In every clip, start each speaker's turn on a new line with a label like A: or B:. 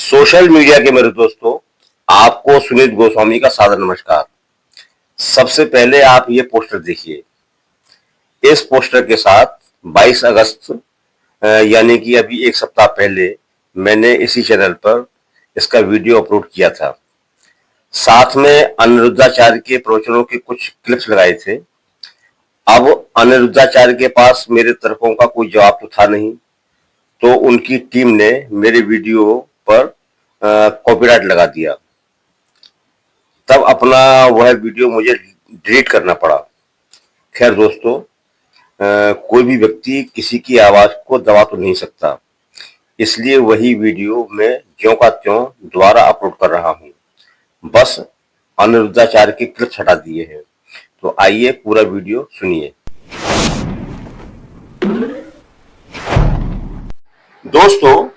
A: Social media के मेरे दोस्तों, आपको सुनीत गोस्वामी का सादर नमस्कार। सबसे पहले आप ये पोस्टर देखिए। इस पोस्टर के साथ 22 अगस्त यानी कि अभी एक सप्ताह पहले मैंने इसी चैनल पर इसका वीडियो अपलोड किया था। साथ में अनिरुद्धाचार्य के प्रवचनों के कुछ क्लिप्स लगाए थे। अब अनिरुद्धाचार्य के पास मेरे तर्कों का कोई जवाब तो था नहीं, तो उनकी टीम ने मेरे वीडियो पर कॉपीराइट लगा दिया। तब अपना वह वीडियो मुझे डिलीट करना पड़ा। खैर दोस्तों, कोई भी व्यक्ति किसी की आवाज को दबा तो नहीं सकता, इसलिए वही वीडियो मैं ज्यों का त्यों दोबारा अपलोड कर रहा हूँ। बस अनिरुद्धाचार्य के क्लिप्स हटा दिए हैं। तो आइए पूरा वीडियो सुनिए। दोस्तों,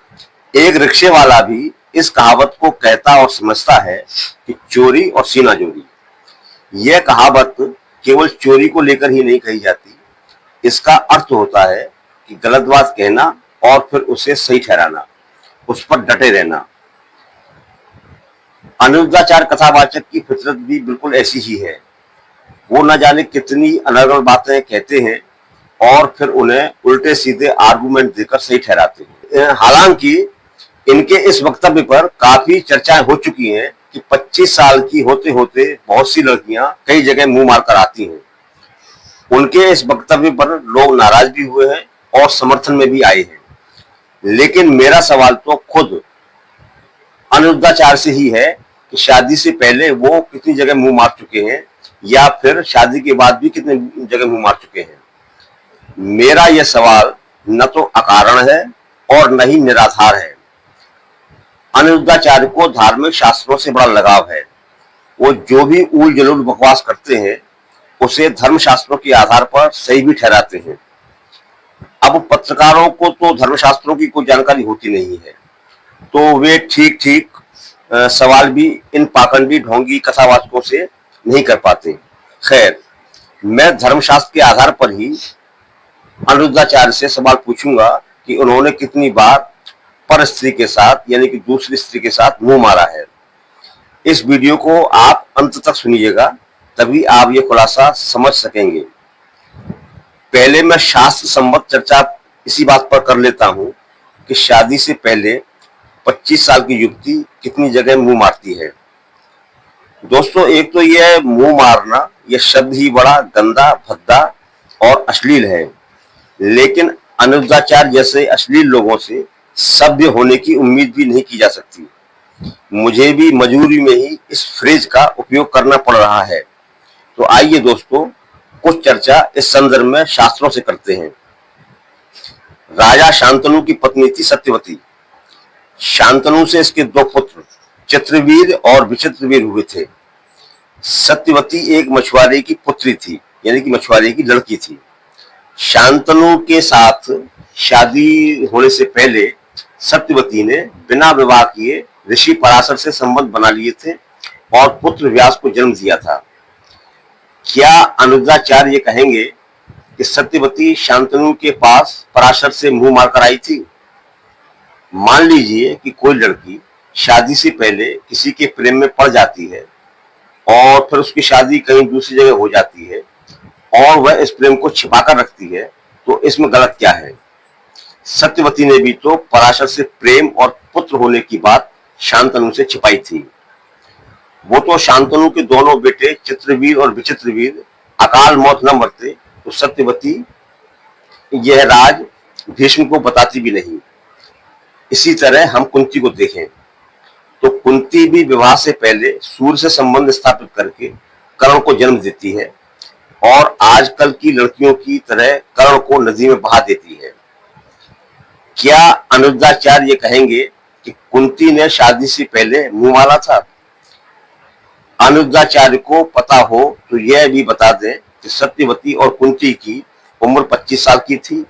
A: एक रिक्शे वाला भी इस कहावत को कहता और समझता है कि चोरी और सीना जोरी। यह कहावत केवल चोरी को लेकर ही नहीं कही जाती। इसका अर्थ होता है कि गलत बात कहना और फिर उसे सही ठहराना, उस पर डटे रहना। अनिरुद्धाचार्य कथावाचक की फितरत भी बिल्कुल ऐसी ही है। वो न जाने कितनी अलग अलग बातें कहते हैं और फिर उन्हें उल्टे सीधे आर्गुमेंट देकर सही ठहराते हैं। हालांकि इनके इस वक्तव्य पर काफी चर्चाएं हो चुकी हैं कि 25 साल की होते होते बहुत सी लड़कियां कई जगह मुंह मारकर आती हैं। उनके इस वक्तव्य पर लोग नाराज भी हुए हैं और समर्थन में भी आए हैं। लेकिन मेरा सवाल तो खुद अनिरुद्धाचार्य से ही है कि शादी से पहले वो कितनी जगह मुंह मार चुके हैं या फिर शादी के बाद भी कितनी जगह मुंह मार चुके हैं। मेरा यह सवाल न तो अकारण है और न ही निराधार है। अनिरुद्धाचार्य को धार्मिक शास्त्रों से बड़ा लगाव है। वो जो भी ऊल जलूल बकवास करते हैं उसे धर्म शास्त्रों के आधार पर सही भी ठहराते हैं। अब पत्रकारों को तो धर्मशास्त्रों की कोई जानकारी होती नहीं है, तो वे ठीक ठीक सवाल भी इन पाखंडी ढोंगी कथावाचकों से नहीं कर पाते। खैर, मैं धर्मशास्त्र के आधार पर ही अनिरुद्धाचार्य से सवाल पूछूंगा कि उन्होंने कितनी बार पर स्त्री के साथ यानी कि दूसरी स्त्री के साथ मुंह मारा है। इस वीडियो को आप अंत तक सुनिएगा, तभी आप ये खुलासा समझ सकेंगे। पहले मैं शास्त्र संबद्ध चर्चा इसी बात पर कर लेता हूं कि शादी से पहले 25 साल की युवती कितनी जगह मुंह मारती है। दोस्तों, एक तो यह मुंह मारना, यह शब्द ही बड़ा गंदा, भद्दा और अश्लील है। लेकिन अनिरुद्धाचार्य जैसे अश्लील लोगों से सभ्य होने की उम्मीद भी नहीं की जा सकती। मुझे भी मजबूरी में ही इस फ्रेज का उपयोग करना पड़ रहा है। तो आइए दोस्तों, कुछ चर्चा इस संदर्भ में शास्त्रों से करते हैं। राजा शांतनु की पत्नी थी सत्यवती। शांतनु से इसके 2 पुत्र चित्रवीर और विचित्रवीर हुए थे। सत्यवती एक मछुआरे की पुत्री थी, यानी कि मछुआरे की लड़की थी। शांतनु के साथ शादी होने से पहले सत्यवती ने बिना विवाह किए ऋषि पराशर से संबंध बना लिए थे और पुत्र व्यास को जन्म दिया था। क्या अनिरुद्धाचार्य ये कहेंगे कि सत्यवती शांतनु के पास पराशर से मुंह मारकर आई थी? मान लीजिए कि कोई लड़की शादी से पहले किसी के प्रेम में पड़ जाती है और फिर उसकी शादी कहीं दूसरी जगह हो जाती है और वह इस प्रेम को छिपाकर रखती है, तो इसमें गलत क्या है? सत्यवती ने भी तो पराशर से प्रेम और पुत्र होने की बात शांतनु से छिपाई थी। वो तो शांतनु के दोनों बेटे चित्रवीर और विचित्रवीर अकाल मौत न मरते तो सत्यवती यह राज भीष्म को बताती भी नहीं। इसी तरह हम कुंती को देखें तो कुंती भी विवाह से पहले सूर्य से संबंध स्थापित करके कर्ण को जन्म देती है और आजकल की लड़कियों की तरह कर्ण को नदी में बहा देती है। क्या अनिरुद्धाचार्य ये कहेंगे कि कुंती ने शादी से पहले मुंह मारा था? अनिरुद्धाचार्य को पता हो तो यह भी बता दें कि सत्यवती और कुंती की उम्र 25 साल की थी,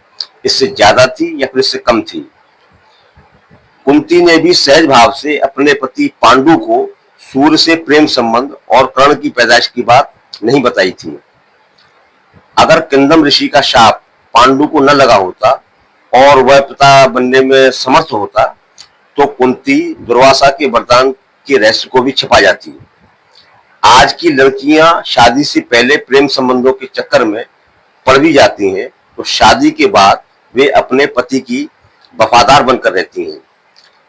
A: इससे ज्यादा थी या फिर इससे कम थी? कुंती ने भी सहज भाव से अपने पति पांडु को सूर्य से प्रेम संबंध और कर्ण की पैदाइश की बात नहीं बताई थी। अगर किंदम ऋषि का शाप पांडु को न लगा होता और वह पिता बनने में समर्थ होता तो कुंती दुर्वासा के वरदान के रहस्य को भी छिपा जाती। आज की लड़कियां शादी से पहले प्रेम संबंधों के चक्कर में पड़ भी जाती हैं, तो शादी के बाद वे अपने पति की वफादार बनकर रहती हैं।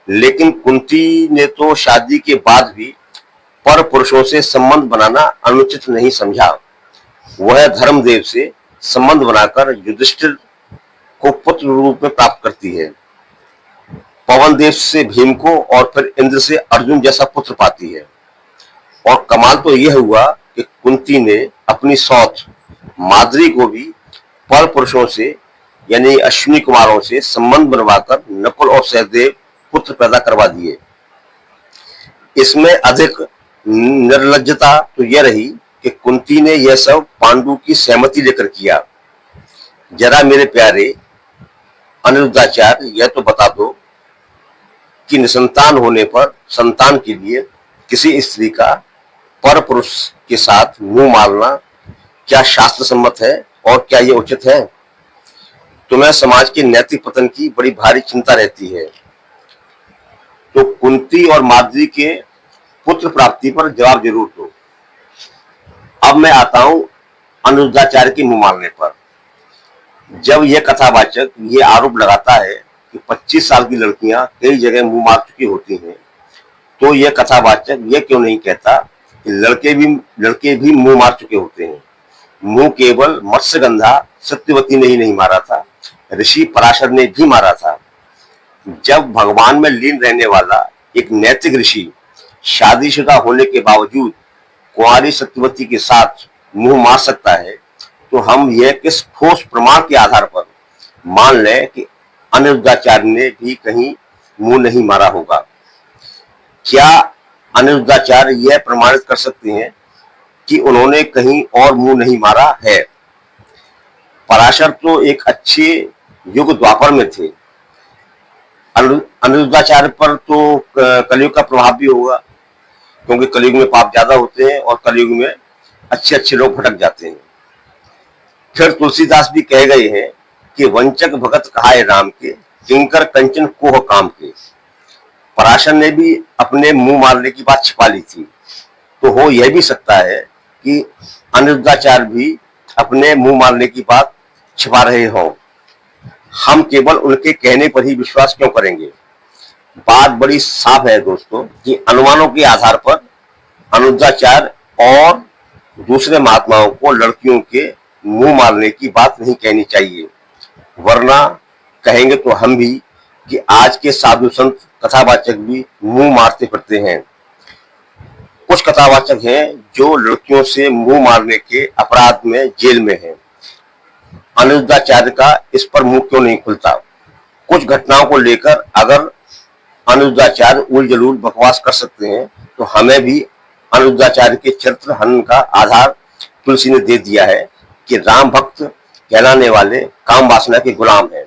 A: लेकिन कुंती ने तो शादी के बाद भी पर पुरुषों से संबंध बनाना अनुचित नहीं समझा। वह धर्मदेव से संबंध बनाकर युधिष्ठिर को पुत्र रूप में प्राप्त करती है, पवन देव से भीम को और फिर इंद्र से अर्जुन जैसा पुत्र पाती है। और कमाल तो यह हुआ कि कुंती ने अपनी सौत माद्री को भी पर पुरुषों से यानी अश्विनी कुमारों से संबंध बनवाकर नकुल और सहदेव पुत्र पैदा करवा दिए। इसमें अधिक निर्लज्जता तो यह रही कि कुंती ने यह सब पांडु की सहमति लेकर किया। जरा मेरे प्यारे अनिरुद्धाचार्य, यह तो बता दो कि निसंतान होने पर संतान के लिए किसी स्त्री का पर पुरुष के साथ मुंह मारना क्या शास्त्र सम्मत है और क्या यह उचित है? तुम्हें समाज के नैतिक पतन की बड़ी भारी चिंता रहती है, तो कुंती और माद्री के पुत्र प्राप्ति पर जवाब जरूर दो। अब मैं आता हूं अनिरुद्धाचार्य के मुंह मारने पर। जब यह कथावाचक ये आरोप लगाता है कि 25 साल की लड़कियां कई जगह मुंह मार चुकी होती हैं, तो यह कथावाचक यह क्यों नहीं कहता कि लड़के भी मुंह मार चुके होते हैं। मुंह केवल मत्स्यगंधा सत्यवती ने ही नहीं मारा था, ऋषि पराशर ने भी मारा था। जब भगवान में लीन रहने वाला एक नैतिक ऋषि शादीशुदा होने के बावजूद कुंवारी सत्यवती के साथ मुंह मार सकता है, तो हम यह किस ठोस प्रमाण के आधार पर मान लें कि अनिरुद्धाचार्य ने भी कहीं मुंह नहीं मारा होगा? क्या अनिरुद्धाचार्य यह प्रमाणित कर सकते हैं कि उन्होंने कहीं और मुंह नहीं मारा है? पराशर तो एक अच्छे युग द्वापर में थे। अनिरुद्धाचार्य पर तो कलयुग का प्रभाव भी होगा, क्योंकि कलयुग में पाप ज्यादा होते हैं और कलयुग में अच्छे अच्छे लोग भटक जाते हैं। फिर तुलसीदास भी कह गए हैं कि वंचक भगत कहाए राम के, किंकर कंचन कोह काम के। पराशर ने भी अपने मुंह मारने की बात छिपा ली थी, तो हो यह भी सकता है कि अनिरुद्धाचार्य भी अपने मुंह मारने की बात छिपा रहे हों। हम केवल उनके कहने पर ही विश्वास क्यों करेंगे? बात बड़ी साफ है दोस्तों कि अनुमानों के आधार पर अनिरुद्धाचार्य और दूसरे महात्माओं को लड़कियों के मुंह मारने की बात नहीं कहनी चाहिए, वरना कहेंगे तो हम भी कि आज के साधु संत कथावाचक भी मुंह मारते फिरते हैं। कुछ कथावाचक हैं जो लड़कियों से मुंह मारने के अपराध में जेल में हैं। अनिरुद्धाचार्य का इस पर मुंह क्यों नहीं खुलता? कुछ घटनाओं को लेकर अगर अनिरुद्धाचार्य उल जलूल बकवास कर सकते हैं, तो हमें भी अनिरुद्धाचार्य के चरित्र हनन का आधार तुलसी ने दे दिया है कि राम भक्त कहलाने वाले काम वासना के गुलाम हैं।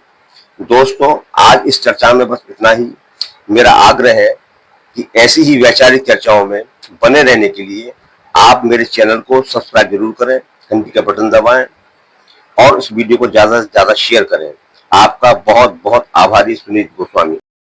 A: दोस्तों, आज इस चर्चा में बस इतना ही। मेरा आग्रह है कि ऐसी ही वैचारिक चर्चाओं में बने रहने के लिए आप मेरे चैनल को सब्सक्राइब जरूर करें, घंटी का बटन दबाएं और इस वीडियो को ज्यादा से ज्यादा शेयर करें। आपका बहुत बहुत आभारी सुनीत गोस्वामी।